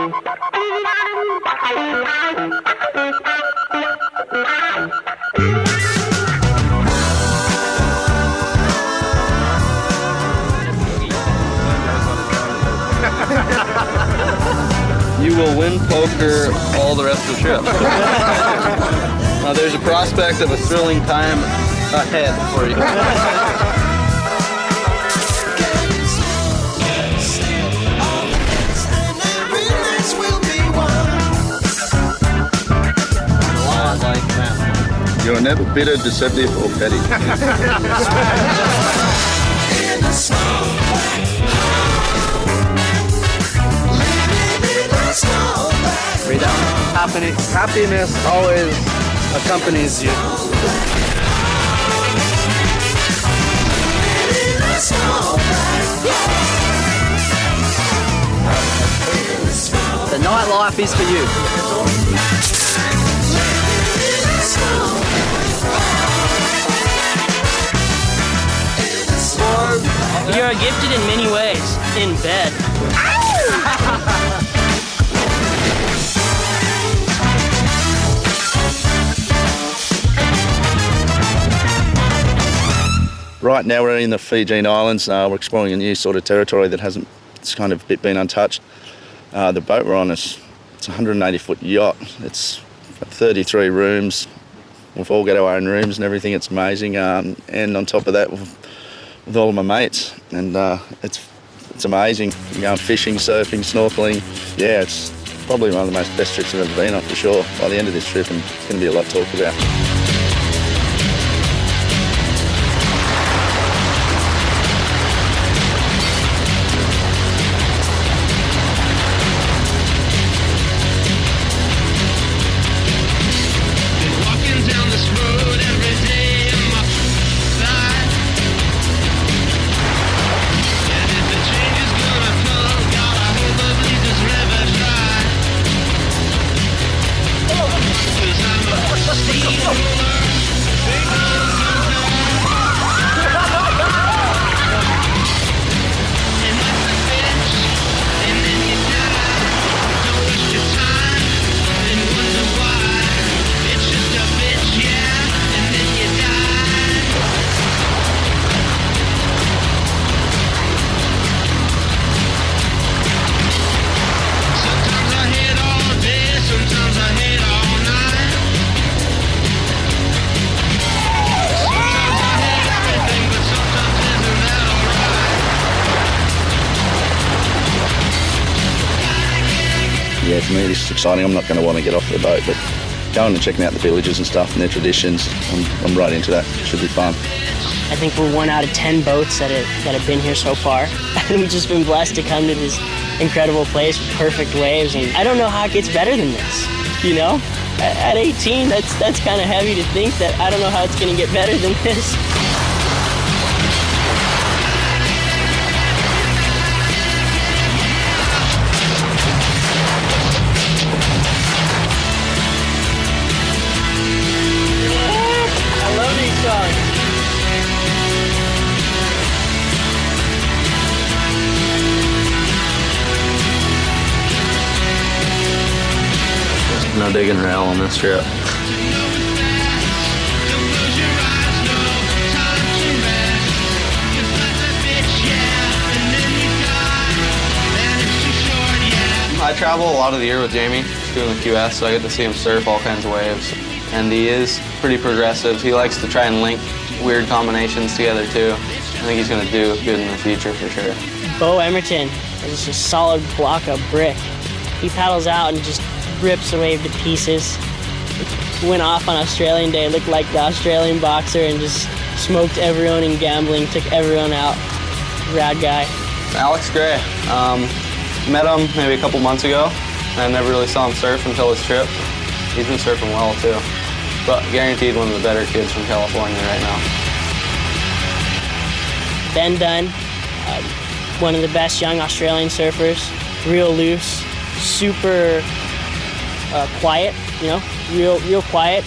You will win poker all the rest of the trip. There's a prospect of a thrilling time ahead for you. You're never bitter, deceptive, or petty. Read out. Happiness always accompanies you. The nightlife is for you. You are gifted in many ways. In bed. Right now we're in the Fijian Islands. We're exploring a new sort of territory that hasn't, it's kind of been untouched. The boat we're on is, it's a 180-foot yacht. It's 33 rooms. We've all got our own rooms and everything. It's amazing. And on top of that, with all of my mates, and it's amazing. Going fishing, surfing, snorkeling. Yeah, it's probably one of the most best trips I've ever been on for sure. By the end of this trip, and it's going to be a lot to talk about. Yeah, for me this is exciting. I'm not going to want to get off the boat, but going and checking out the villages and stuff and their traditions, I'm right into that. It should be fun. I think we're 1 out of 10 boats that have been here so far. And we've just been blessed to come to this incredible place with perfect waves. And I don't know how it gets better than this, you know? At 18, that's kind of heavy to think that I don't know how it's going to get better than this. No digging rail on this trip. I travel a lot of the year with Jamie, doing the QS, so I get to see him surf all kinds of waves. And he is pretty progressive. He likes to try and link weird combinations together too. I think he's going to do good in the future for sure. Bo Emerton is a solid block of brick. He paddles out and just rips the wave to pieces. Went off on Australian Day, looked like the Australian boxer and just smoked everyone in gambling, took everyone out. Rad guy. Alex Gray. Met him maybe a couple months ago. I never really saw him surf until this trip. He's been surfing well too. But guaranteed one of the better kids from California right now. Ben Dunn, one of the best young Australian surfers. Real loose, super quiet, you know, real quiet.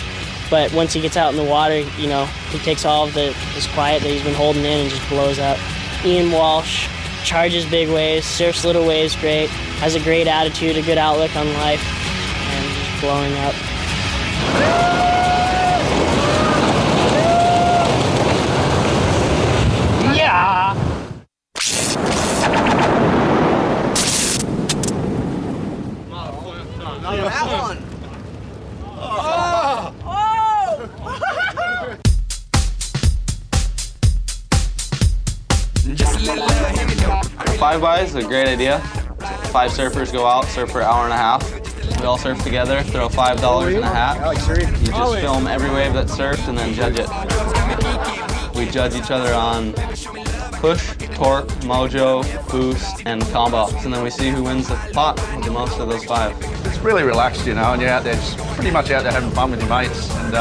But once he gets out in the water, you know, he takes all of his quiet that he's been holding in and just blows up. Ian Walsh charges big waves, surfs little waves great. has a great attitude, a good outlook on life, and just blowing up. Yeah! That one! Five bys is a great idea. 5 surfers go out, surf for an hour and a half. We all surf together, throw $5 in a hat. You just film every wave that's surfed and then judge it. We judge each other on push, torque, mojo, boost, and combo. And then we see who wins the pot with the most of those 5. It's really relaxed, you know, and you're out there, just pretty much out there having fun with your mates. And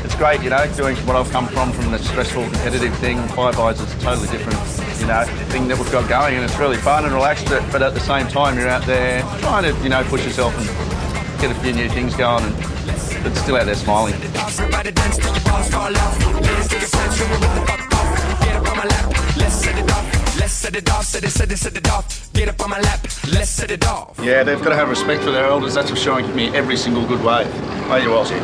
it's great, you know, doing what I've come from the stressful, competitive thing. Five Eyes is a totally different, you know, thing that we've got going, and it's really fun and relaxed, but at the same time, you're out there trying to, you know, push yourself and get a few new things going, but still out there smiling. Yeah, they've got to have respect for their elders. That's for showing me every single good wave. Oh, you're Aussie.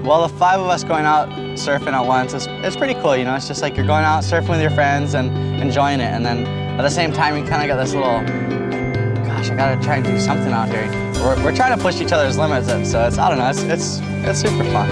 Well, the 5 of us going out surfing at once it's pretty cool, you know. It's just like you're going out surfing with your friends and enjoying it, and then at the same time you kind of got this little, gosh, I gotta try and do something out here. We're trying to push each other's limits, so it's, I don't know, it's super fun.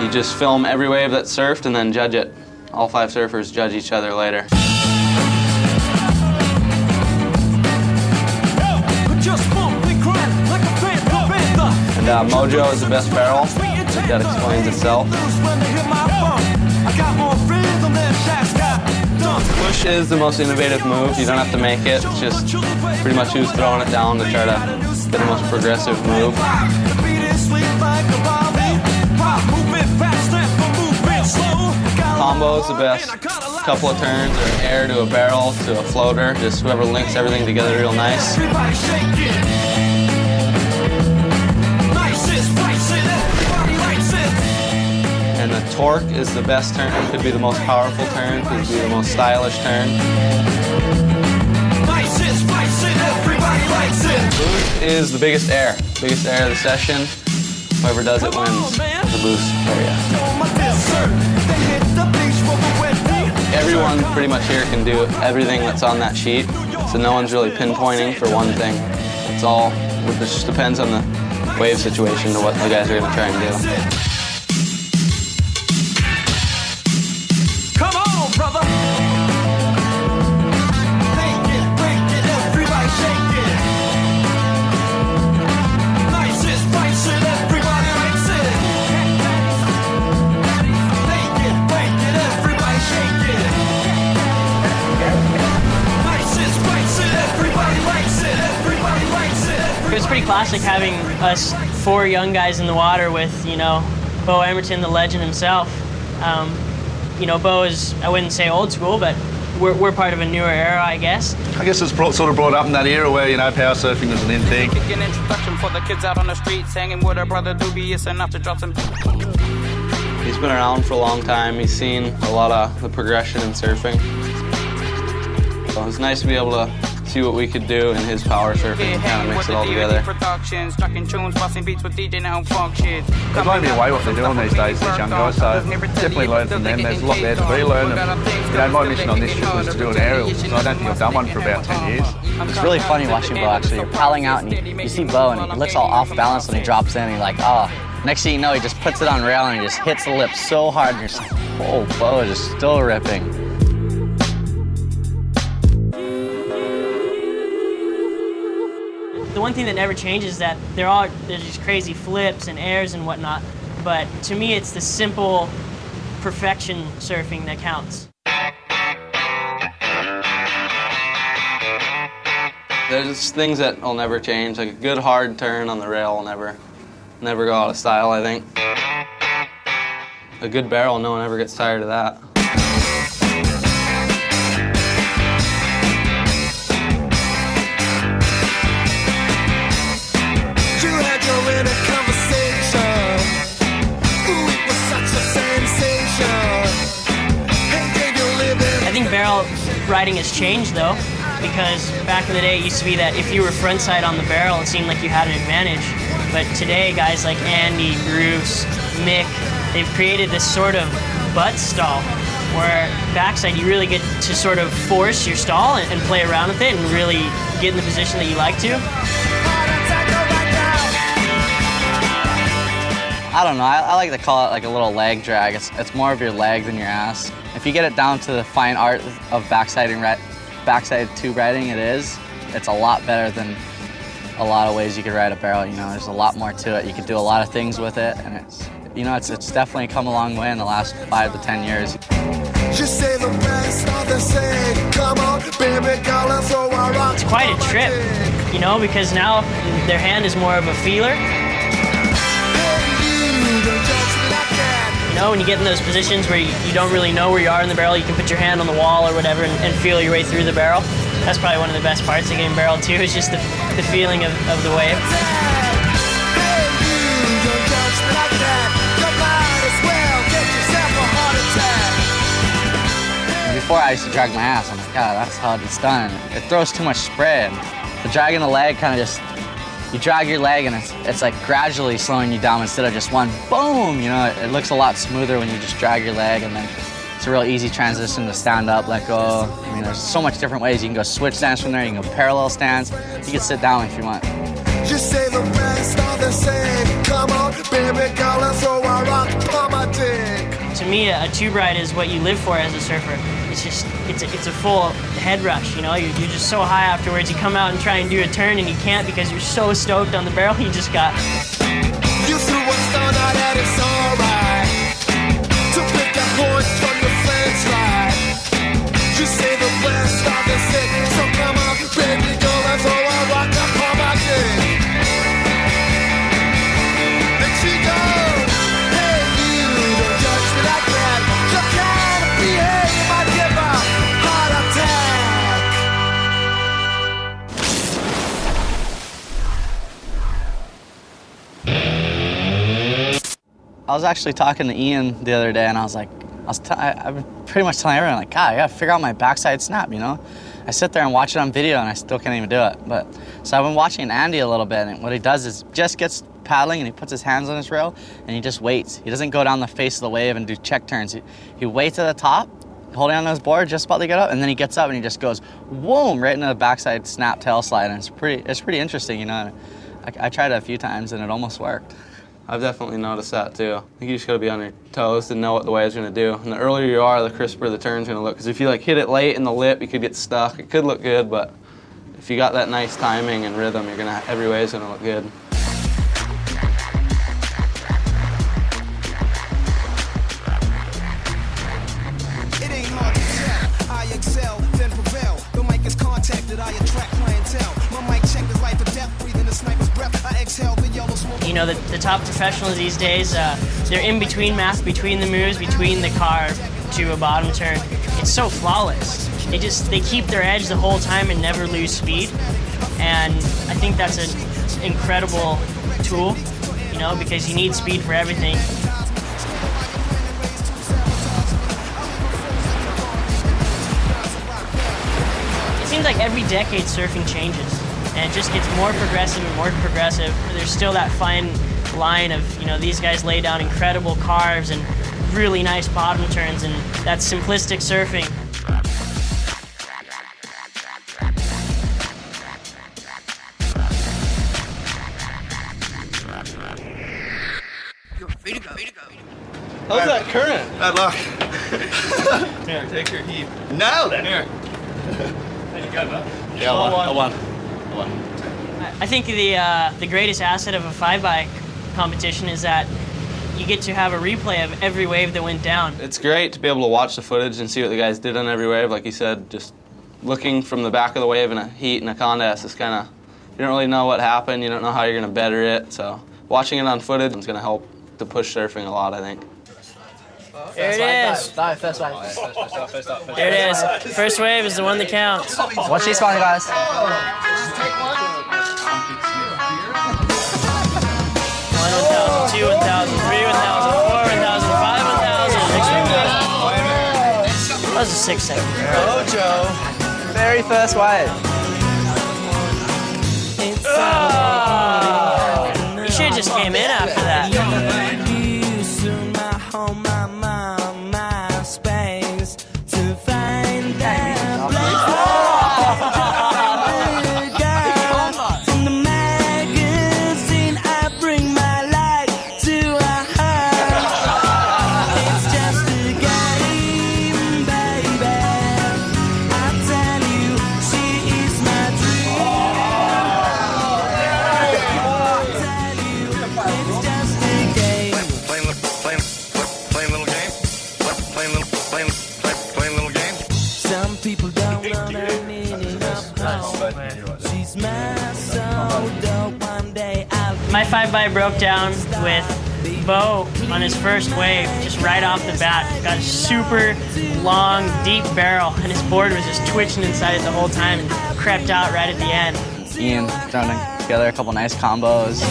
You just film every wave that's surfed and then judge it. All 5 surfers judge each other later. And mojo is the best barrel. I think that explains itself. Push is the most innovative move. You don't have to make it. It's just pretty much who's throwing it down to try to get the most progressive move. Combo is the best. Couple of turns or air to a barrel to a floater. Just whoever links everything together real nice. And the torque is the best turn. It could be the most powerful turn. Could be the most stylish turn. Boost is the biggest air. Biggest air of the session. Whoever does it wins the boost area. Everyone pretty much here can do everything that's on that sheet, so no one's really pinpointing for one thing. It's all, it just depends on the wave situation to what the guys are going to try and do. Come on, brother! It was pretty classic having us 4 young guys in the water with, you know, Bo Emerton, the legend himself. You know, Bo is, I wouldn't say old school, but we're part of a newer era, I guess. I guess it's sort of brought up in that era where, you know, power surfing was an in thing. An introduction for the kids out on the streets, hanging with a brother dubious enough to drop some. He's been around for a long time. He's seen a lot of the progression in surfing. So it's nice to be able to see what we could do in his power surfing and kind of mix it all together. It blows me away what they're doing these days, these young guys, so definitely learn from them. There's a lot there to be learned. And, my mission on this trip was to do an aerial, so I don't think I've done one for about 10 years. It's really funny watching Bo actually. You're paddling out and you see Bo and he looks all off balance when he drops in and you're like, oh. Next thing you know, he just puts it on rail and he just hits the lip so hard and you're just like, oh, Bo is just still ripping. The one thing that never changes is that there's these crazy flips and airs and whatnot, but to me it's the simple perfection surfing that counts. There's things that will never change, like a good hard turn on the rail will never go out of style, I think. A good barrel, no one ever gets tired of that. I think barrel riding has changed though, because back in the day it used to be that if you were frontside on the barrel it seemed like you had an advantage. But today guys like Andy, Bruce, Mick, they've created this sort of butt stall where backside you really get to sort of force your stall and play around with it and really get in the position that you like to. I don't know, I like to call it like a little leg drag. It's more of your leg than your ass. If you get it down to the fine art of backside tube riding, it's a lot better than a lot of ways you could ride a barrel. You know, there's a lot more to it. You could do a lot of things with it, and it's definitely come a long way in the last 5 to 10 years. It's quite a trip, you know, because now their hand is more of a feeler. You know, when you get in those positions where you don't really know where you are in the barrel, you can put your hand on the wall or whatever and feel your way through the barrel. That's probably one of the best parts of getting barreled too, is just the feeling of the wave. Before I used to drag my ass. I'm like, God, that's how it's done. It throws too much spray. The dragging the leg kind of just, you drag your leg and it's like gradually slowing you down instead of just one boom. You know, it looks a lot smoother when you just drag your leg, and then it's a real easy transition to stand up, let go. I mean, there's so much different ways. You can go switch stance from there, you can go parallel stance. You can sit down if you want. Just say the rest are the same. Come on, baby girl, and so I rock on my dick. To me, a tube ride is what you live for as a surfer. It's just, it's a full head rush, you know? You're just so high afterwards. You come out and try and do a turn and you can't because you're so stoked on the barrel you just got. You threw what's done out and it's alright. To pick up points from your friends, right? Just say the rest are the same. So come on, baby girl, and so I rock up on my dick. And she goes, hey, you don't judge me like that. You can't behave, I give a heart attack. I was actually talking to Ian the other day, and I was like, I've been pretty much telling everyone, like, God, I gotta figure out my backside snap, you know? I sit there and watch it on video, and I still can't even do it. So I've been watching Andy a little bit, and what he does is just gets paddling, and he puts his hands on his rail, and he just waits. He doesn't go down the face of the wave and do check turns. He waits at the top, holding on to his board, just about to get up, and then he gets up, and he just goes, whoom, right into the backside snap tail slide, and it's pretty interesting, you know? I tried it a few times, and it almost worked. I've definitely noticed that too. I think you just gotta be on your toes to know what the wave's gonna do. And the earlier you are, the crisper the turn's gonna look. Because if you like hit it late in the lip, you could get stuck. It could look good, but if you got that nice timing and rhythm, every wave's gonna look good. It ain't hard to tell. I excel, then prevail. The mic is contacted, I attract clientele. My mic check is life or death, breathing the sniper's breath. I exhale the yellow smoke. You know, the top professionals these days, they're in between math, between the moves, between the carve to a bottom turn. It's so flawless. They keep their edge the whole time and never lose speed. And I think that's an incredible tool, you know, because you need speed for everything. like every decade surfing changes, and it just gets more progressive and more progressive. There's still that fine line of, you know, these guys lay down incredible carves and really nice bottom turns, and that's simplistic surfing. How's that current? Bad luck. Here, take your heat. Nailed it. Here. Yeah, I won. I think the greatest asset of a 5x competition is that you get to have a replay of every wave that went down. It's great to be able to watch the footage and see what the guys did on every wave. Like you said, just looking from the back of the wave in a heat and a contest is kind of, you don't really know what happened, you don't know how you're going to better it, so watching it on footage is going to help to push surfing a lot, I think. There it is. First wave. There it is. First wave is the one that counts. Watch these one, guys. 1,000, 2, 1,000, 3, 1,000, 4, 1,000, 5, 1,000. That was a 6-second barrel. Joe. Very first wave. You should have just came in after that. My 5x broke down with Bo on his first wave, just right off the bat. Got a super long, deep barrel, and his board was just twitching inside it the whole time and crept out right at the end. Ian throwing together a couple nice combos.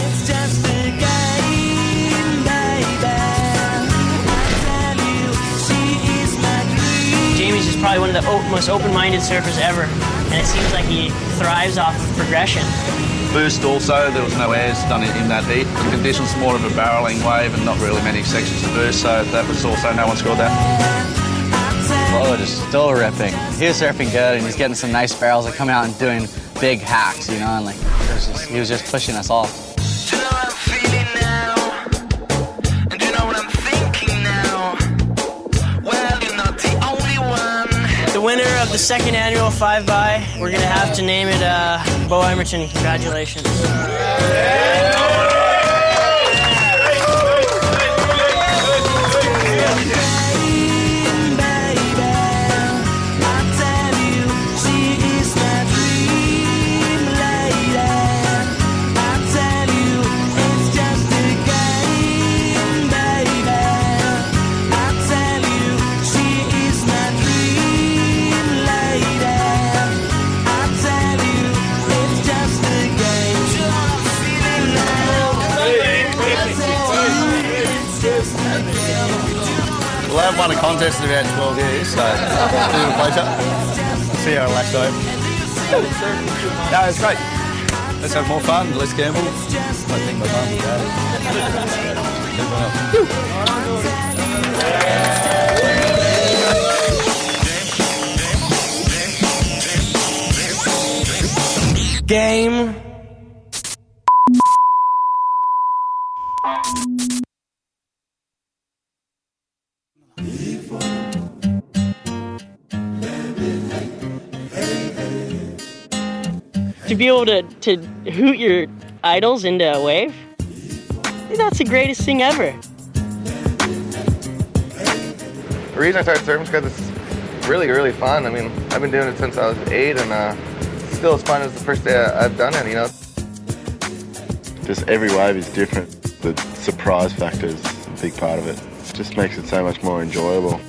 Jamie's just probably one of the most open-minded surfers ever, and it seems like he thrives off of progression. Boost also, there was no airs done in that heat. The conditions more of a barreling wave and not really many sections to boost, so that was also, no one scored that. Flo just still ripping. He was surfing good, and he's getting some nice barrels that come out and doing big hacks, you know, and like he was just pushing us all. Do you know what I'm feeling now? And do you know what I'm thinking now? Well, you're not the only one. The winner of the second annual 5x, we're gonna have to name it Bo Emerton. Congratulations. Well, I've won a contest in about 12 years, so it's been a pleasure. See how relaxed I am. No, it's great. Let's have more fun, less gamble. I think my mum and Game. To be able to hoot your idols into a wave, that's the greatest thing ever. The reason I started surfing is because it's really, really fun. I mean, I've been doing it since I was 8, and still as fun as the first day I've done it, you know. Just every wave is different. The surprise factor is a big part of it. It just makes it so much more enjoyable.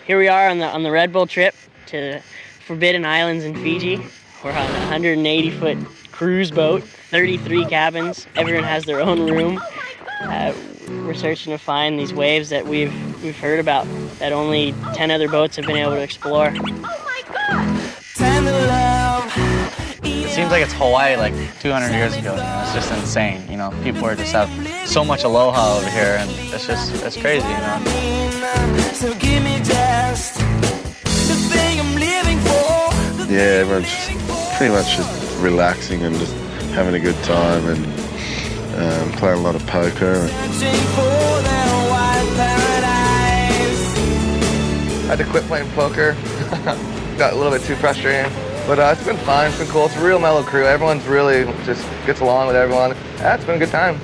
Here we are on the Red Bull trip to Forbidden Islands in Fiji. We're on a 180-foot cruise boat, 33 cabins. Everyone has their own room. We're searching to find these waves that we've heard about that only 10 other boats have been able to explore. It seems like it's Hawaii like 200 years ago. You know? It's just insane. You know, people are just have so much aloha over here, and it's crazy. You know. Yeah, everyone's just pretty much just relaxing and just having a good time and playing a lot of poker. I had to quit playing poker. Got a little bit too frustrating. But it's been fun, it's been cool. It's a real mellow crew. Everyone's really just gets along with everyone. Yeah, it's been a good time.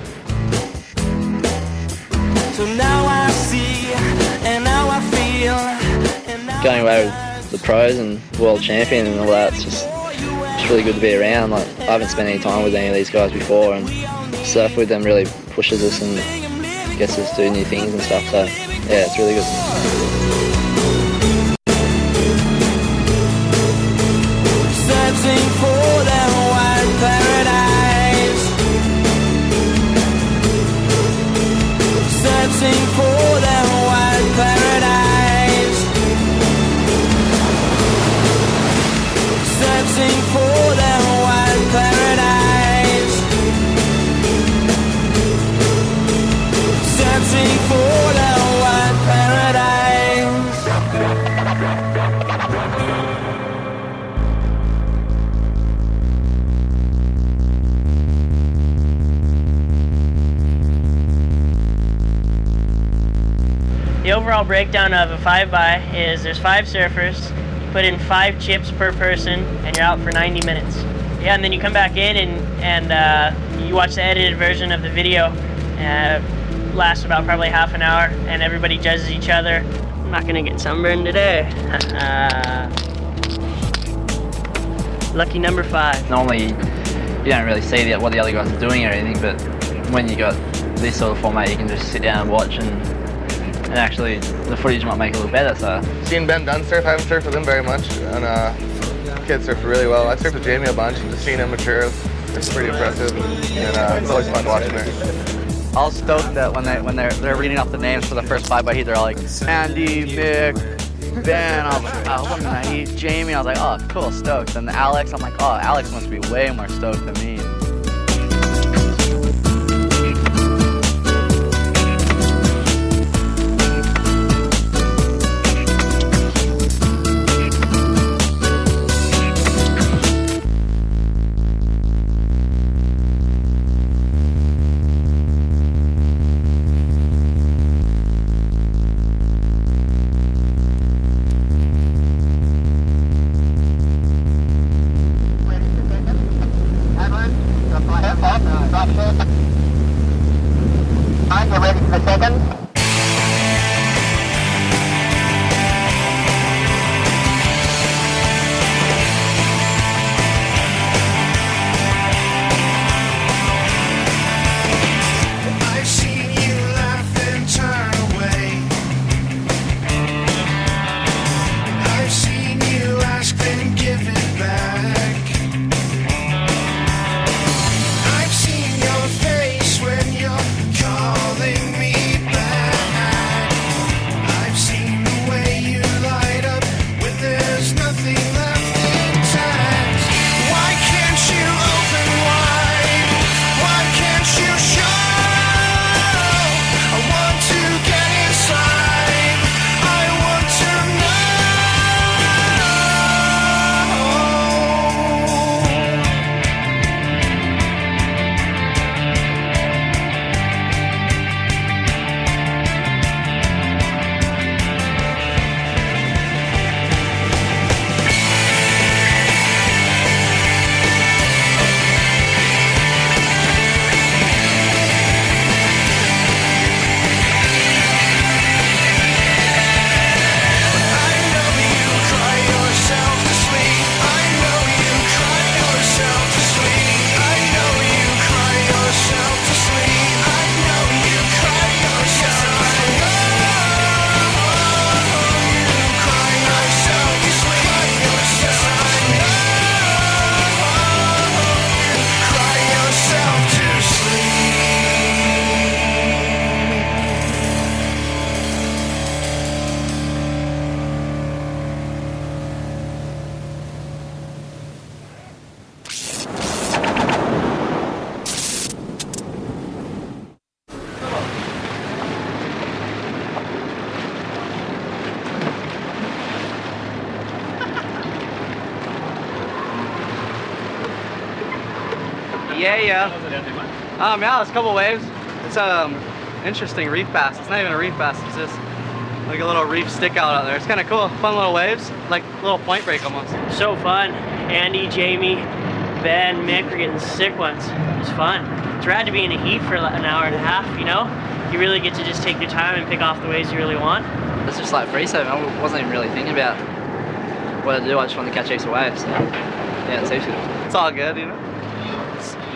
So now I see and now I feel. Going away with the pros and world champion and all that, it's really good to be around. Like, I haven't spent any time with any of these guys before, and surf with them really pushes us and gets us to do new things and stuff. So yeah, it's really good. Searching for that white paradise. Searching for that white paradise. Searching for that white paradise. Searching for that white paradise. The overall breakdown of a 5x is there's 5 surfers, you put in 5 chips per person, and you're out for 90 minutes. Yeah, and then you come back in and you watch the edited version of the video. Lasts about probably half an hour, and everybody judges each other. I'm not gonna get sunburned today. Lucky number 5. Normally, you don't really see what the other guys are doing or anything, but when you got this sort of format, you can just sit down and watch, and actually the footage might make it a little better. So Seeing Ben Dunn surf, I haven't surfed with him very much, and kid surfed really well. I surfed with Jamie a bunch, and just seeing him mature, it's pretty impressive, and it's always fun watching her. I was stoked that when they're reading off the names for the first 5x, they're all like Andy, Mick, Ben. I was like, I hope I'm gonna eat Jamie. I was like, oh, cool, stoked. And Alex, I'm like, oh, Alex must be way more stoked than me. You're ready for the second? I've seen you laugh and turn away. I've seen you ask and give it back. I've seen your face when you're calling me back. Yeah. Yeah, there's a couple waves. It's interesting reef bass. It's not even a reef bass. It's just like a little reef stick out there. It's kind of cool. Fun little waves, like a little point break almost. So fun. Andy, Jamie, Ben, Mick are getting sick ones. It's fun. It's rad to be in the heat for an hour and a half, you know? You really get to just take your time and pick off the waves you really want. It's just like free surfing. I wasn't even really thinking about what to do. I just wanted to catch heaps of waves. So, yeah, it's heaps good. It's all good, you know?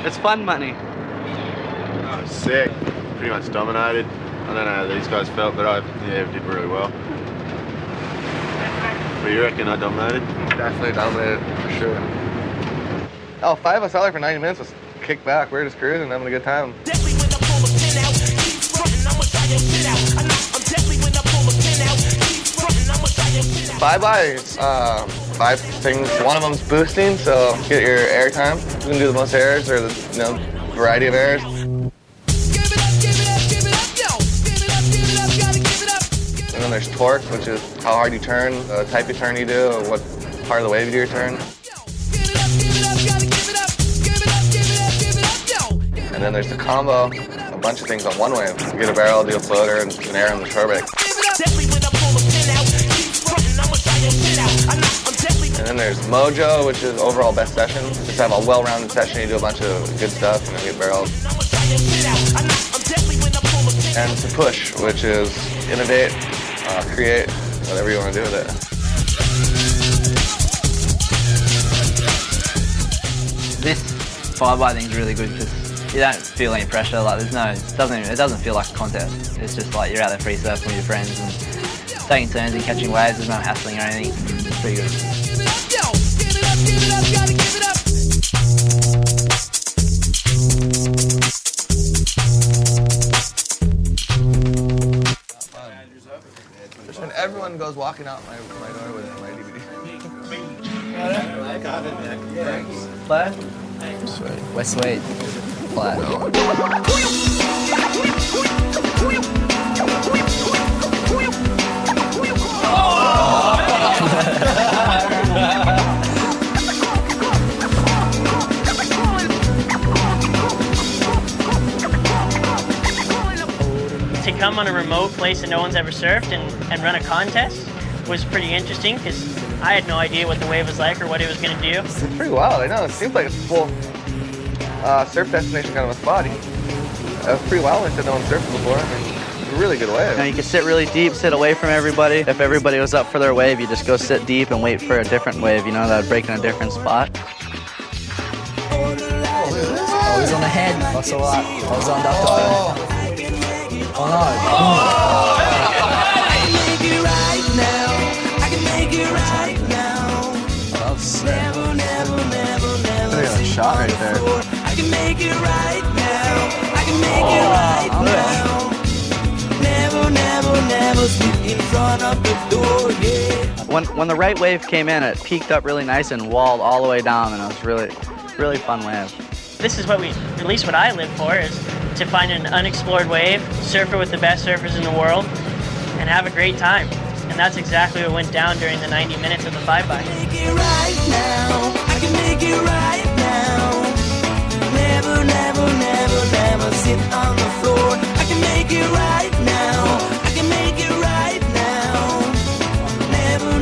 It's fun money. Sick. Pretty much dominated. I don't know how these guys felt, but I did really well. But you reckon I dominated? Definitely dominated, for sure. Oh, 5 of us out there for 90 minutes was kicked back. We were just cruising, having a good time. Bye-bye. 5 things. One of them's boosting, so get your air time. You can do the most airs or the variety of airs. And then there's torque, which is how hard you turn, the type of turn you do, or what part of the wave you do your turn. And then there's the combo, a bunch of things on one wave. You get a barrel, do a floater, and an air on the shore break. And then there's Mojo, which is overall best session. Just have a well-rounded session, you do a bunch of good stuff, and then get barrels. And to push, which is innovate, create, whatever you want to do with it. This 5x thing's really good because you don't feel any pressure. Like it doesn't feel like a contest. It's just like you're out there free surfing with your friends and taking turns and catching waves. There's no hassling or anything. It's pretty good. When everyone goes walking out my door with my DVD. Flat? Sweet. West Sweet. Flat. To come on a remote place that no one's ever surfed and run a contest was pretty interesting because I had no idea what the wave was like or what it was going to do. It's pretty wild, I know. It seems like it's a full surf destination kind of a spot. It was pretty wild. I said no one surfed before. I mean, it's a really good wave. You know, you can sit really deep, sit away from everybody. If everybody was up for their wave, you just go sit deep and wait for a different wave, you know, that would break in a different spot. Oh, he's on the head. That's all right. I was on that side. Oh no. That was sick. Look at that shot right there. I can make it right now. I can make it right now. Never sleep in front of the door, yeah. When the right wave came in, it peaked up really nice and walled all the way down, and it was really fun wave. This is what at least what I live for, is to find an unexplored wave, surf it with the best surfers in the world, and have a great time. And that's exactly what went down during the 90 minutes of the 5x. I can make it right now. I can make it right now. Never sit on the floor. I can make it right now. I can make it right now. Never.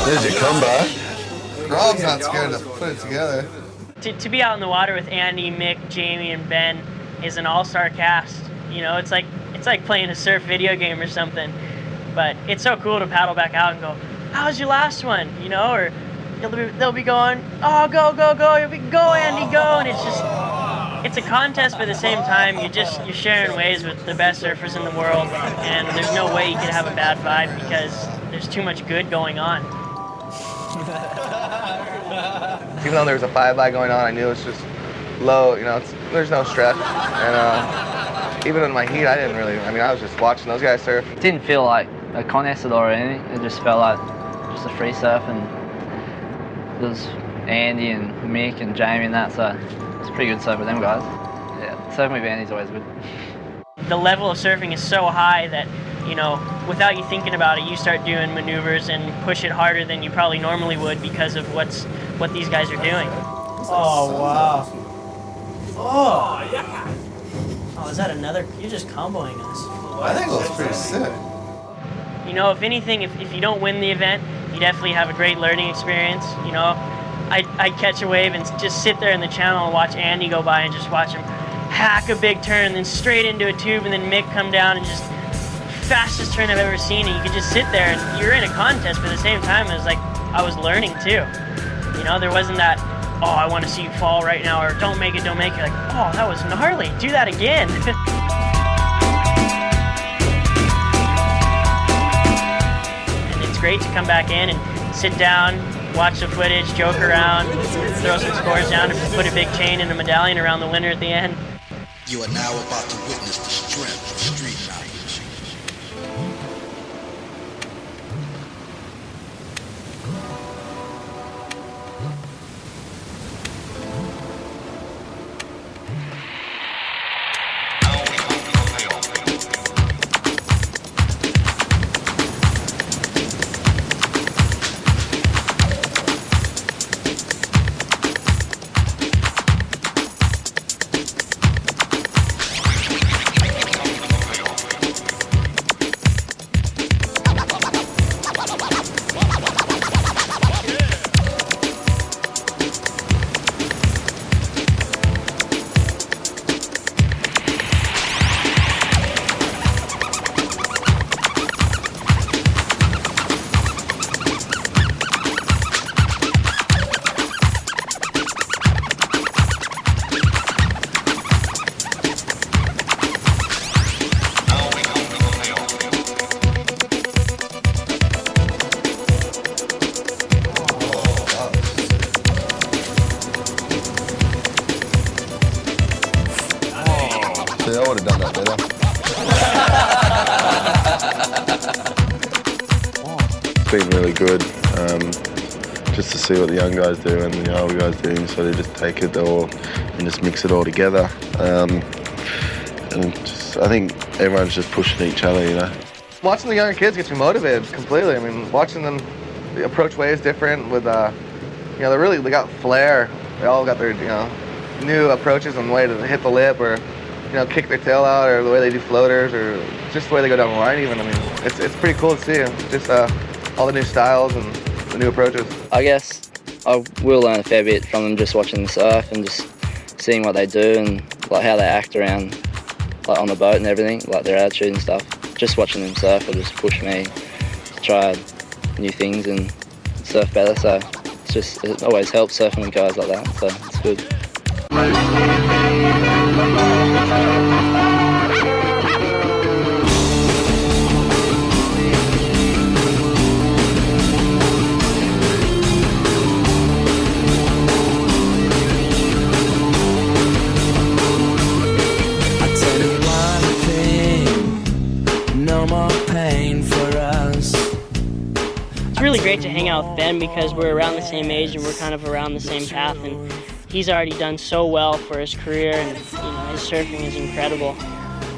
There's your comeback. Rob's not scared to put it together. To be out in the water with Andy, Mick, Jamie, and Ben is an all-star cast. You know, it's like playing a surf video game or something. But it's so cool to paddle back out and go, "How was your last one?" You know, or they'll be going, "Oh, go! You'll be go, Andy, go!" And it's a contest, but at the same time, you're sharing waves with the best surfers in the world, and there's no way you can have a bad vibe because there's too much good going on. Even though there was a 5x going on, I knew it was just low, you know, there's no stress. And even in my heat, I was just watching those guys surf. It didn't feel like a contest or anything. It just felt like just a free surf, and there was Andy and Mick and Jamie and that, so it's pretty good surf with them guys. Yeah, surfing with Andy's always good. the level of surfing is so high that, you know, without you thinking about it, you start doing maneuvers and push it harder than you probably normally would because of what these guys are doing. Oh, wow. Oh, yeah. Oh, is that another? You're just comboing us. I think that's pretty sick. You know, if anything, if you don't win the event, you definitely have a great learning experience. You know, I'd catch a wave and just sit there in the channel and watch Andy go by and just watch him hack a big turn and then straight into a tube and then Mick come down and just fastest turn I've ever seen. And you could just sit there and you're in a contest, but at the same time, it was like I was learning too. You know, there wasn't that, oh, I want to see you fall right now, or don't make it, don't make it. Like, oh, that was gnarly, do that again. And it's great to come back in and sit down, watch the footage, joke around, throw some scores down, and put a big chain and a medallion around the winner at the end. You are now about to witness the strength of street knowledge. See, I would have done that better. It's been really good, just to see what the young guys do and the older guys do, so they just take it all and just mix it all together. And just, I think everyone's just pushing each other, you know. Watching the younger kids gets me motivated completely. I mean, watching them, the approach way is different with, you know, they got flair. They all got their, you know, new approaches and way to hit the lip or, you know, kick their tail out, or the way they do floaters, or just the way they go down the line even. I mean, it's pretty cool to see. Just all the new styles and the new approaches. I guess I will learn a fair bit from them just watching them surf and just seeing what they do and like how they act around, like on the boat and everything, like their attitude and stuff. Just watching them surf will just push me to try new things and surf better. So it always helps surfing with guys like that. So it's good. It's really great to hang out with Ben because we're around the same age and we're kind of around the same path, and he's already done so well for his career, and you know, his surfing is incredible.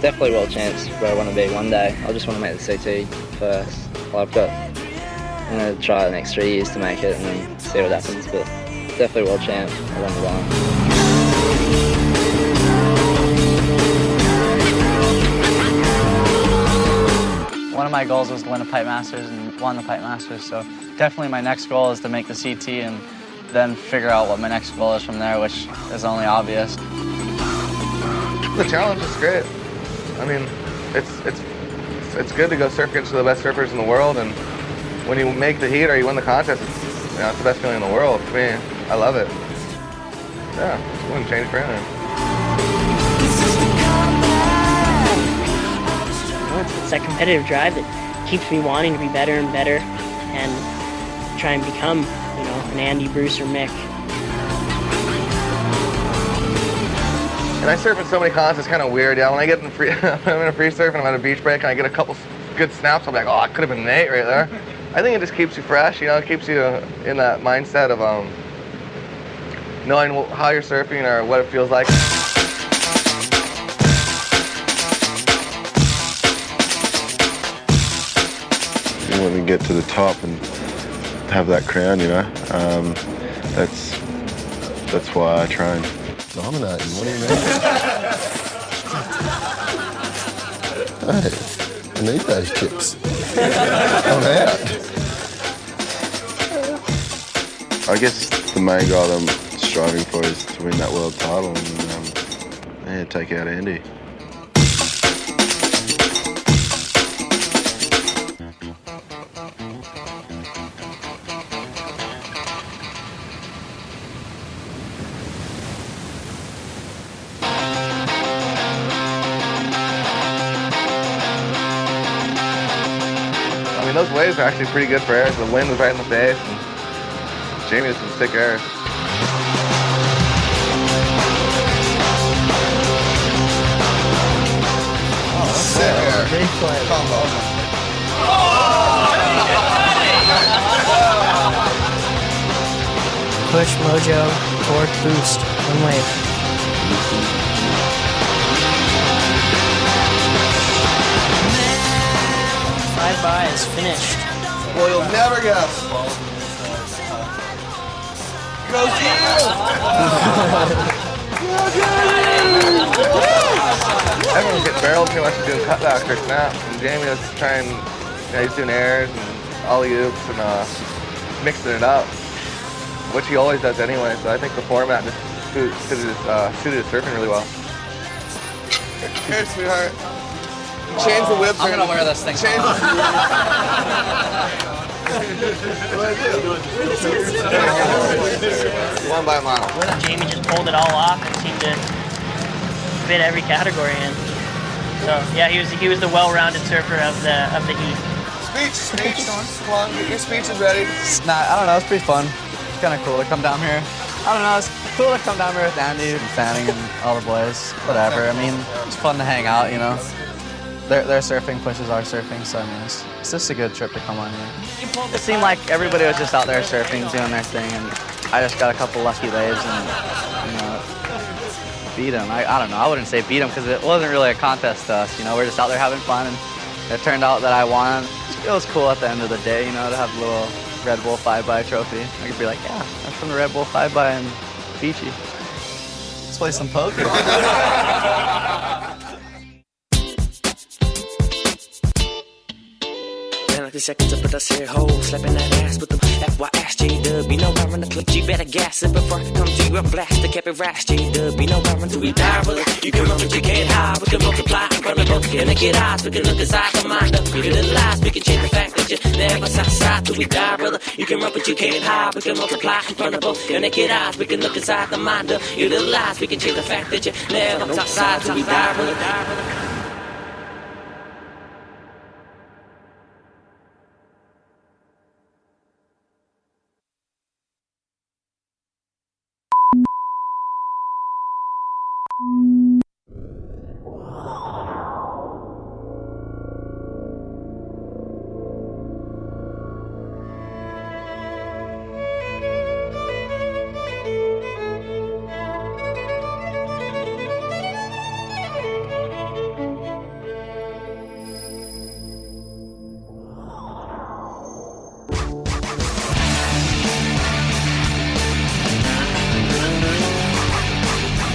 Definitely world champs where I want to be one day. I just want to make the CT first. Well, I'm going to try the next 3 years to make it and then see what happens, but definitely world champ along the line. One of my goals was to win a Pipe Masters and won the Pipe Masters, so definitely my next goal is to make the CT and then figure out what my next goal is from there, which is only obvious. The challenge is great. I mean, it's good to go surf against the best surfers in the world, and when you make the heat or you win the contest, it's the best feeling in the world. For me, I love it. Yeah, I wouldn't change for anything. It's that competitive drive that keeps me wanting to be better and better and try and become, you know, an Andy, Bruce, or Mick. And I surf in so many contests, it's kind of weird. Yeah, when I get in free, I'm in a free surf and I'm at a beach break and I get a couple good snaps, I'm like, oh, I could have been Nate right there. I think it just keeps you fresh, you know, it keeps you in that mindset of knowing how you're surfing or what it feels like. when we get to the top and have that crown, you know. That's why I train. Dominating, what do you mean? Hey, I need those chips. I'm out. I guess the main goal I'm striving for is to win that world title and take out Andy. I mean, those waves are actually pretty good for airs. The wind was right in the face, and Jamie has some sick airs. Big play. Push, mojo, torque, boost, one wave. Five by is finished. Well, you'll never guess. Goes to you! Everyone gets barreled pretty much doing cutbacks or snaps, and Jamie was trying, he's doing airs and alley-oops and mixing it up, which he always does anyway, so I think the format just suited his surfing really well. Here, sweetheart. Change the whip. I'm gonna wear this thing. Change One by a mile. Jamie just pulled it all off and seemed to fit every category in. So yeah, he was the well-rounded surfer of the heat. Speech. Come on, get your speeches ready. Nah, I don't know, it's pretty fun. It's kind of cool to come down here. I don't know, it's cool to come down here with Andy and Fanning and all the boys. Whatever, I mean, it's fun to hang out, you know. Their surfing pushes our surfing, so I mean, it's just a good trip to come on here. It seemed like everybody was just out there surfing, doing their thing, and I just got a couple lucky waves and, you know, beat them. I don't know, I wouldn't say beat them because it wasn't really a contest to us, you know, we're just out there having fun, and it turned out that I won. It was cool at the end of the day, you know, to have a little Red Bull 5x trophy. I could be like, yeah, I'm from the Red Bull 5x in Fiji. Let's play some poker. The seconds up, but I say ho, slapping that ass with them FYS J-Dub. You know I run the clip, you better gas it before I come to you and blast the cap it rash J-Dub. You know I run to we die, brother. You can run, but you can't hide. We can multiply in front of both. Can I get eyes? We can look inside the mind up. We can lies. We can change the fact that you never side till we die, brother. You can run, but you can't hide. We can multiply in front of both. Your naked eyes. We can look inside the mind up. You little lies. We can change the fact that you never side till we die, brother.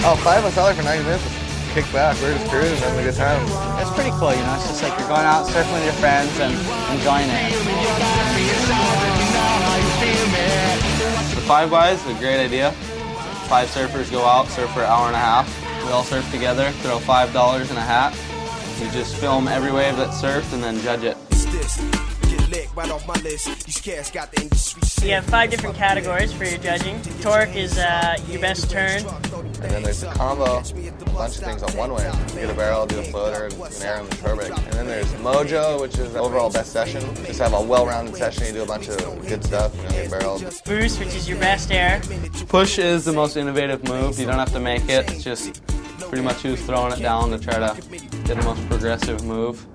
Oh, $5 for 90 minutes. Kick back. We're just cruising, having a good time. It's pretty cool, you know, it's just like you're going out surfing with your friends and enjoying it. The 5x is a great idea. 5 surfers go out, surf for an hour and a half. We all surf together, throw $5 in a hat. You just film every wave that's surfed and then judge it. You have 5 different categories for your judging. Torque is your best turn. And then there's the combo, a bunch of things on one wave. You get a barrel, do a floater, and an air on the shore break. And then there's mojo, which is the overall best session. Just have a well-rounded session, you do a bunch of good stuff, you know, get barreled. Boost, which is your best air. Push is the most innovative move. You don't have to make it. It's just pretty much who's throwing it down to try to get the most progressive move.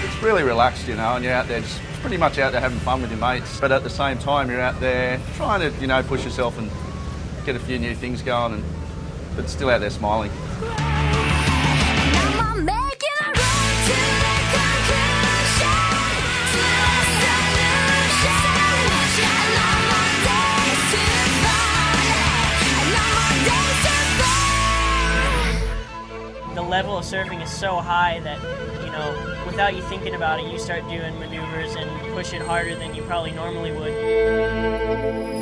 It's really relaxed, you know, and you're out there just pretty much out there having fun with your mates, but at the same time you're out there trying to, you know, push yourself and get a few new things going, but still out there smiling. The level of surfing is so high that, you know, without you thinking about it, you start doing maneuvers and push it harder than you probably normally would.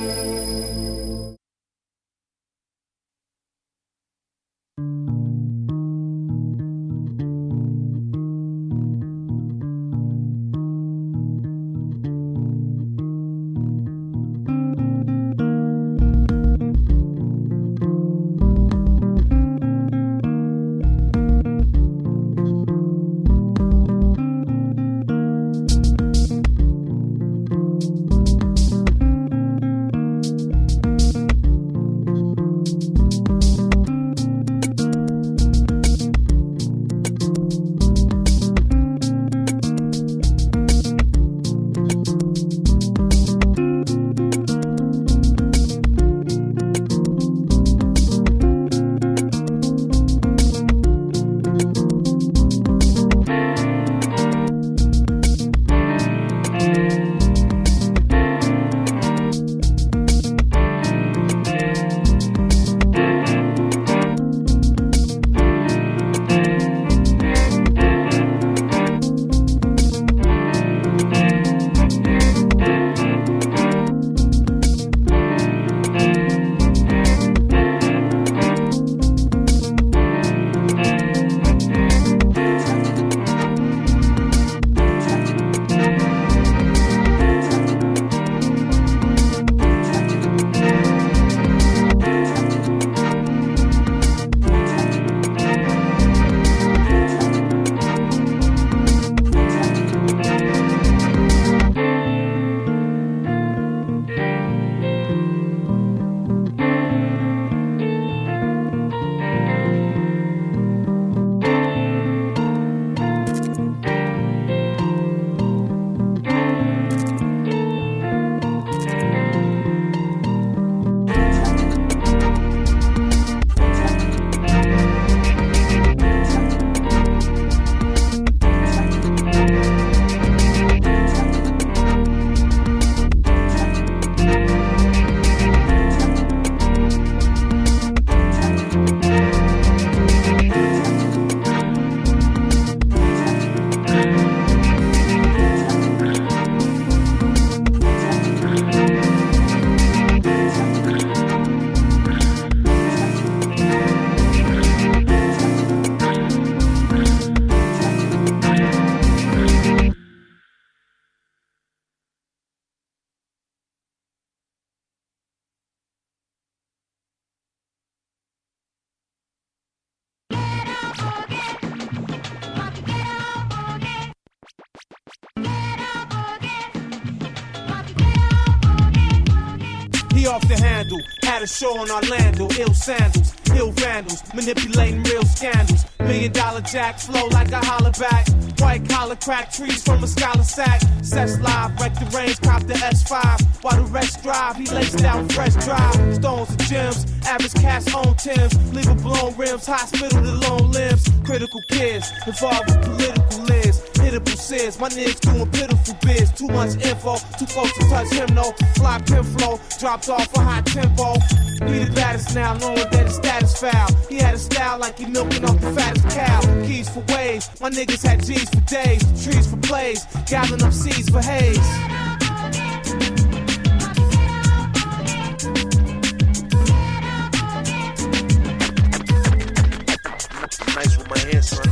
Off the handle, had a show in Orlando, ill sandals, ill vandals, manipulating real scandals. $1 million jack flow like a holler back. White collar crack trees from a scholar sack. Sets live, wreck the range, cop the S5. While the rest drive, he lays down fresh drive. Stones and gems, average cash on Timbs. Leave a blown rims, hospital to lone limbs. Critical kids, involved with political lids. Hittable sins, my niggas doing pitiful biz. Too much info, too close to touch him, no. Fly pin flow, dropped off a high tempo. We the baddest now, knowing that his status foul. He had a style like he milking off the fattest cow. Keys for waves, my niggas had G's for days. Trees for plays, gathering up seeds for haze. Nice with my hands, son.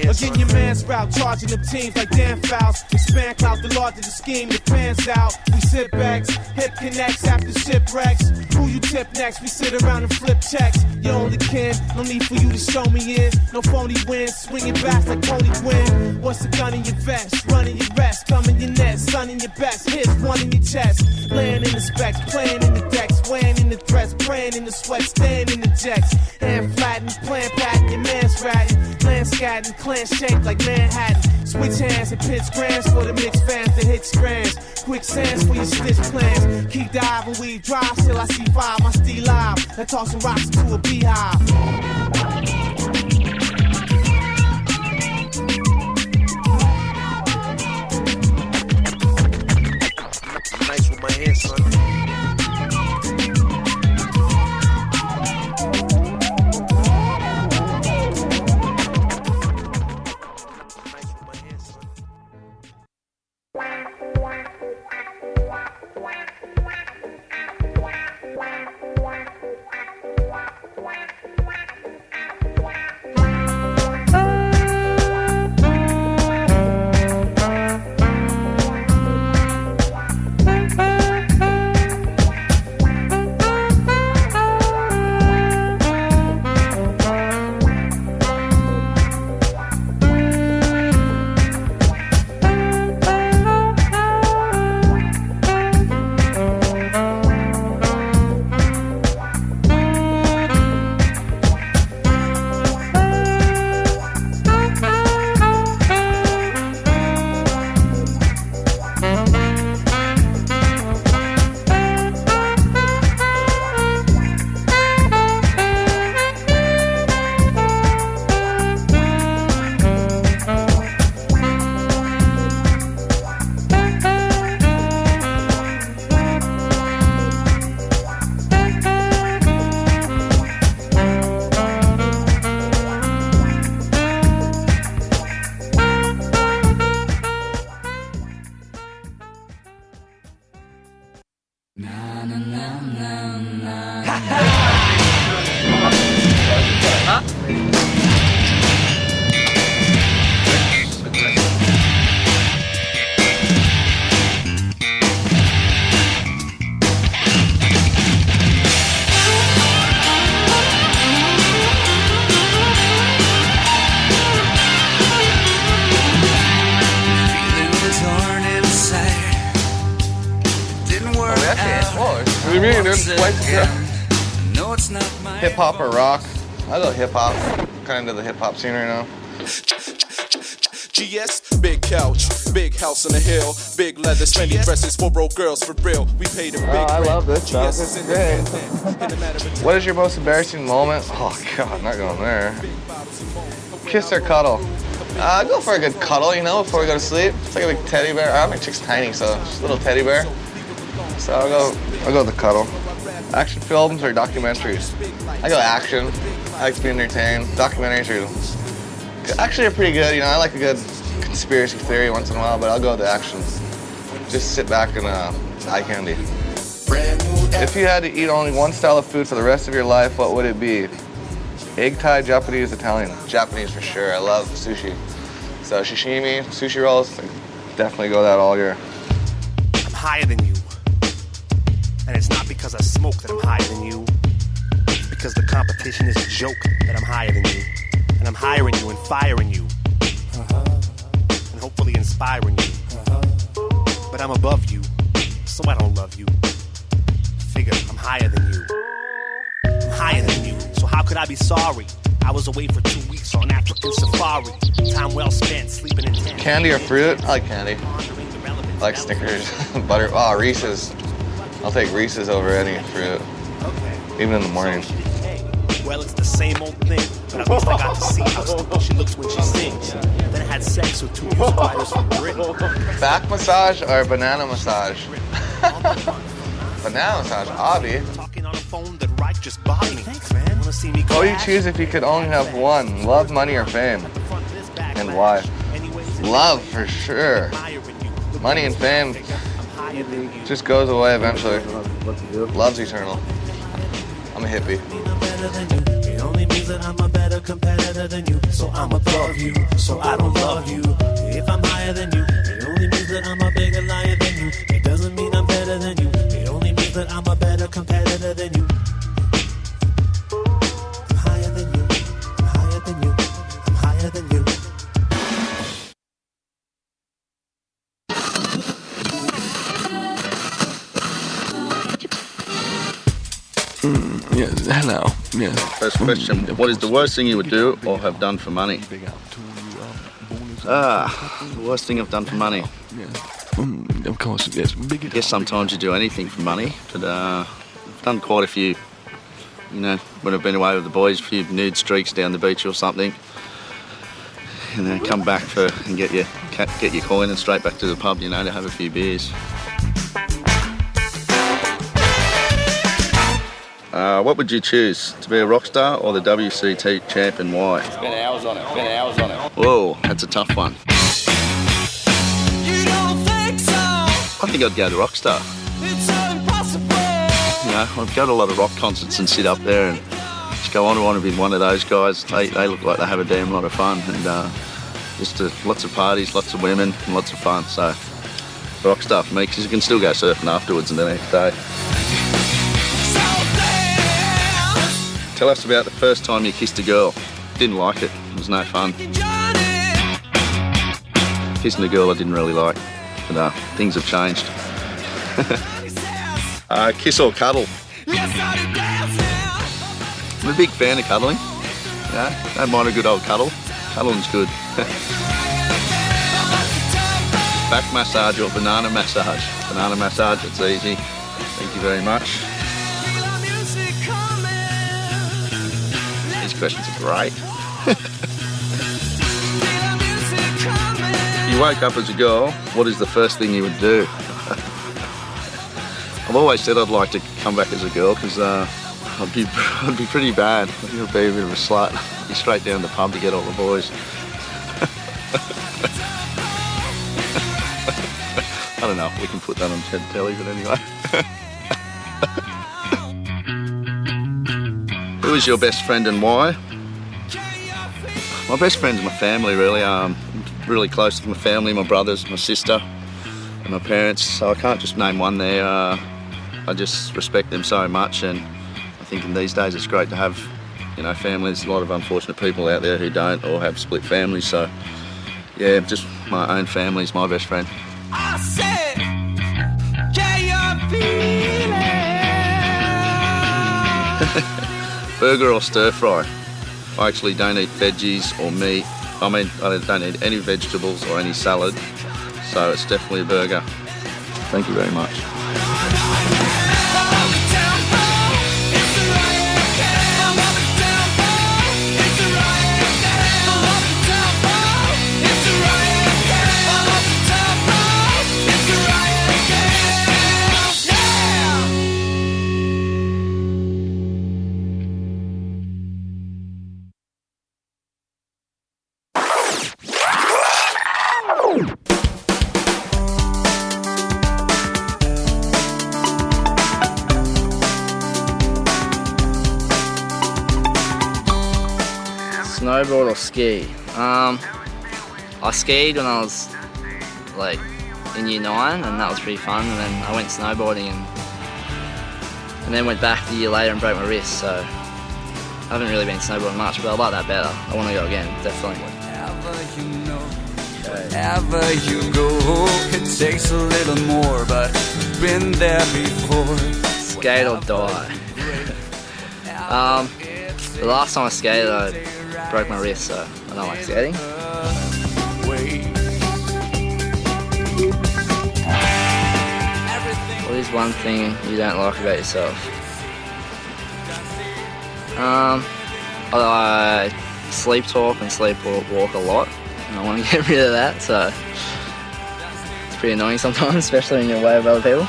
Again, your man's rap out, charging them teams like damn fouls. Expand clout, the larger the scheme, the fans out. We sit backs, hip connects after shipwrecks. Who you tip next? We sit around and flip checks. You only kin, no need for you to show me in. No phony wins, swinging back like Tony Gwynn. What's the gun in your vest? Running your rest, coming your net, sun in your best. Hits one in your chest, laying in the specs, playing in the decks, weighing in the threats, praying in the sweat, staying in the jets. Hand flattened, plan patting, your man's ratting. Land scatting, clan shaped like Manhattan. Switch hands and pitch grands for the mixed fans that hit strands. Quicksands for your stitch plans. Keep diving, we drive till I see five. My steel live, and tossing rocks to a beehive. Nice with my hands, son. What do you mean, dude? Hip hop or rock? I go hip hop. Kind of into the hip hop scene right now. GS, big couch, big house on the hill, big leather, spendy dresses for broke girls for real. We paid a big I love this stuff. GS This is is great. What is your most embarrassing moment? Oh God, not going there. Kiss or cuddle? Go for a good cuddle, you know, before we go to sleep. It's like a big teddy bear. My chick's tiny, so just a little teddy bear. So I'll go with the cuddle. Action films or documentaries? I go action. I like to be entertained. Documentaries are actually pretty good. You know, I like a good conspiracy theory once in a while, but I'll go with the action. Just sit back and eye candy. If you had to eat only one style of food for the rest of your life, what would it be? Egg Thai, Japanese, Italian? Japanese for sure. I love sushi. So sashimi, sushi rolls, definitely go that all year. I'm higher than you. And it's not because I smoke that I'm higher than you. It's because the competition is a joke that I'm higher than you. And I'm hiring you and firing you. And hopefully inspiring you. But I'm above you, so I don't love you. Figure I'm higher than you. I'm higher than you, so how could I be sorry? I was away for 2 weeks on African safari. Time well spent, sleeping in tent. Candy or fruit? I like candy. I like Snickers, butter. Oh, Reese's. I'll take Reese's over any fruit. Even in the morning. Well, it's the same old thing, but at least I got to see how stupid she looks when she sings. Then I had sex with 2 music writers from Britain. Back massage or banana massage? Banana massage, Avi. Talking on a phone that right just bothered me. Thanks, man. Wanna see me What would you choose if you could only have one? Love, money, or fame? And why? Love, for sure. Money and fame just goes away eventually. Love's eternal. I'm a hippie. only means that I'm a better competitor than you. So I'm above you, so I don't love you. If I'm higher than you, it only means that I'm a bigger liar than you. It doesn't mean I'm better than you. It only means that I'm a better competitor than you. I'm higher than you. I'm higher than you. I'm higher than you. Yes, hello. Yeah. First question, what is the worst thing you would do or have done for money? The worst thing I've done for money. Of course, yes. I guess sometimes you do anything for money, but I've done quite a few, when I've been away with the boys, a few nude streaks down the beach or something, and then come back and get your coin and straight back to the pub, to have a few beers. What would you choose, to be a rock star or the WCT champ, and why? Spent hours on it. Whoa, that's a tough one. You don't think so? I think I'd go to rock star. It's impossible. I'd go to a lot of rock concerts and sit up there and just go, I want to be one of those guys. They look like they have a damn lot of fun, and lots of parties, lots of women, and lots of fun. So rock star for me, because you can still go surfing afterwards and the next day. Tell us about the first time you kissed a girl. Didn't like it. It was no fun. Kissing a girl I didn't really like, but things have changed. Kiss or cuddle? I'm a big fan of cuddling. Don't mind a good old cuddle. Cuddling's good. Back massage or banana massage? Banana massage, it's easy. Thank you very much. These questions are great. If you woke up as a girl, what is the first thing you would do? I've always said I'd like to come back as a girl, because I'd be pretty bad. I'd be a bit of a slut. I'd be straight down the pub to get all the boys. I don't know if we can put that on telly, but anyway. Who is your best friend and why? My best friend's my family, really. I'm really close to my family, my brothers, my sister, and my parents. So I can't just name one there. I just respect them so much, and I think in these days it's great to have, families. A lot of unfortunate people out there who don't or have split families. So yeah, just my own family's my best friend. I said, can you feel it? Burger or stir fry? I actually don't eat veggies or meat. I don't eat any vegetables or any salad, so it's definitely a burger. Thank you very much. Snowboard or ski? I skied when I was in year 9, and that was pretty fun, and then I went snowboarding and then went back a year later and broke my wrist, so I haven't really been snowboarding much, but I like that better. I want to go again, definitely. Wherever you go, it takes a little more, but I've been there before. Skate or die? The last time I skated, I broke my wrist, so I don't like skating. What is one thing you don't like about yourself? I sleep talk and sleep walk a lot, and I want to get rid of that, so it's pretty annoying sometimes, especially when you're away with other people.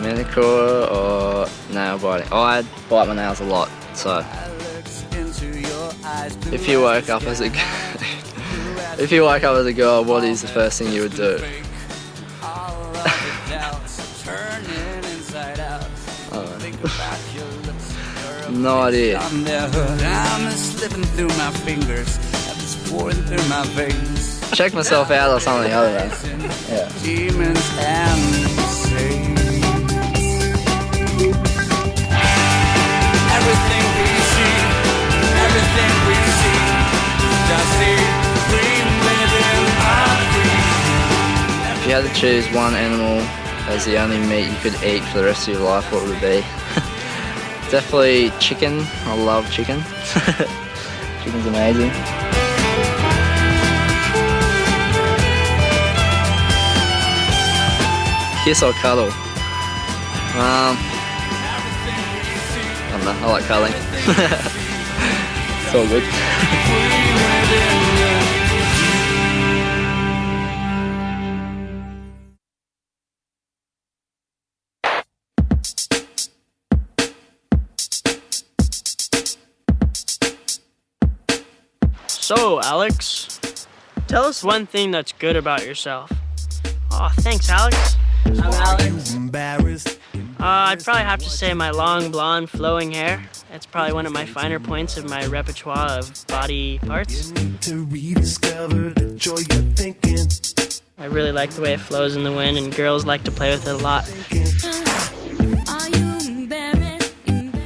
Manicure or nail biting? I bite my nails a lot, so if you woke up as a girl, what is the first thing you would do? No idea. On their hood, I'm slipping through my fingers, it's pouring through my veins. Check myself out or something other than. Yeah. Demons and saints. Everything we see, just see, dream within our dreams. If you had to choose one animal as the only meat you could eat for the rest of your life, what would it be? Definitely chicken. I love chicken. Chicken's amazing. Kiss or cuddle? I don't know, I like cuddling. It's all good. So, Alex, tell us one thing that's good about yourself. Oh, thanks, Alex. I'm Alex. I'd probably have to say my long, blonde, flowing hair. That's probably one of my finer points of my repertoire of body parts. I really like the way it flows in the wind, and girls like to play with it a lot.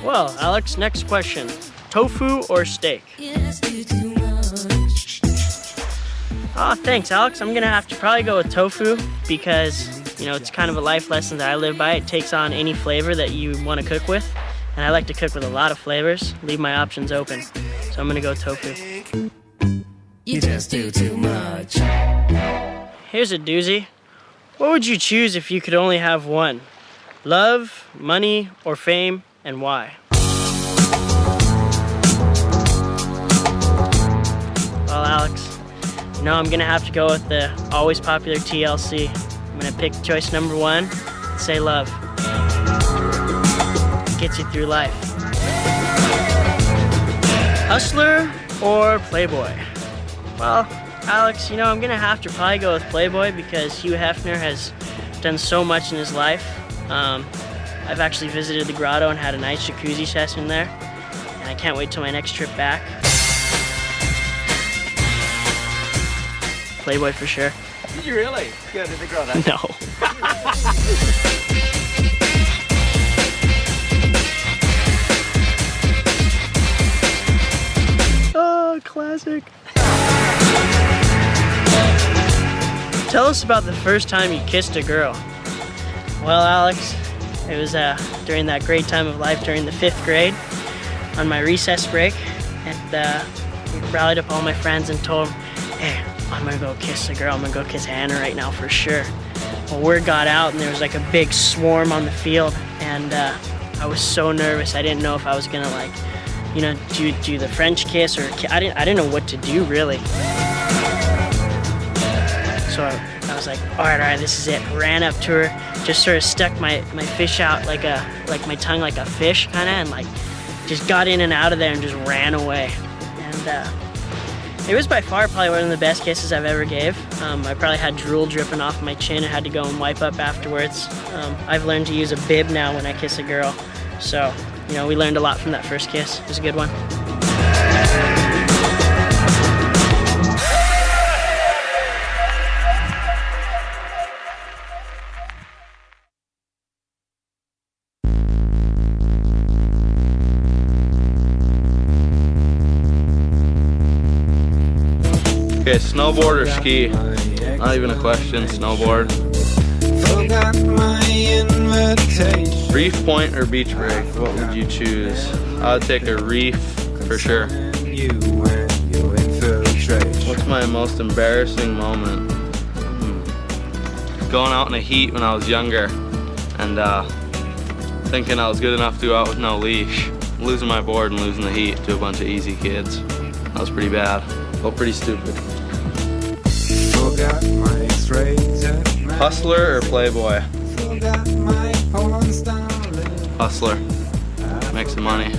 Well, Alex, next question. Tofu or steak? Oh, thanks, Alex. I'm gonna have to probably go with tofu because, you know, it's kind of a life lesson that I live by. It takes on any flavor that you want to cook with, and I like to cook with a lot of flavors. Leave my options open, so I'm gonna go tofu. You just do too much. Here's a doozy. What would you choose if you could only have one? Love, money, or fame, and why? Well, Alex, you know, I'm gonna have to go with the always popular TLC. I'm gonna pick choice number one, say love. Gets you through life. Hustler or Playboy? Well, Alex, you know, I'm gonna have to probably go with Playboy because Hugh Hefner has done so much in his life. I've actually visited the grotto and had a nice jacuzzi session there, and I can't wait till my next trip back. Playboy for sure. Did you really go to the grotto? No. Oh, classic. Tell us about the first time you kissed a girl. Well, Alex, it was during that great time of life during the 5th grade on my recess break, and we rallied up all my friends and told them, hey, I'm gonna go kiss a girl. I'm gonna go kiss Hannah right now for sure. Well, word got out and there was like a big swarm on the field, and I was so nervous. I didn't know if I was gonna, like, you know, do the French kiss or I didn't know what to do really. So I was like, all right, this is it. Ran up to her, just sort of stuck my fish out like my tongue like a fish kind of, and like just got in and out of there and just ran away. And it was by far probably one of the best kisses I've ever gave. I probably had drool dripping off my chin and had to go and wipe up afterwards. I've learned to use a bib now when I kiss a girl. So, you know, we learned a lot from that first kiss. It was a good one. Okay, snowboard or ski? Not even a question, snowboard. Reef point or beach break? What would you choose? I would take a reef for sure. What's my most embarrassing moment? Going out in the heat when I was younger and thinking I was good enough to go out with no leash. Losing my board and losing the heat to a bunch of easy kids. That was pretty bad. Well, pretty stupid. Hustler or Playboy? Hustler. Make some money.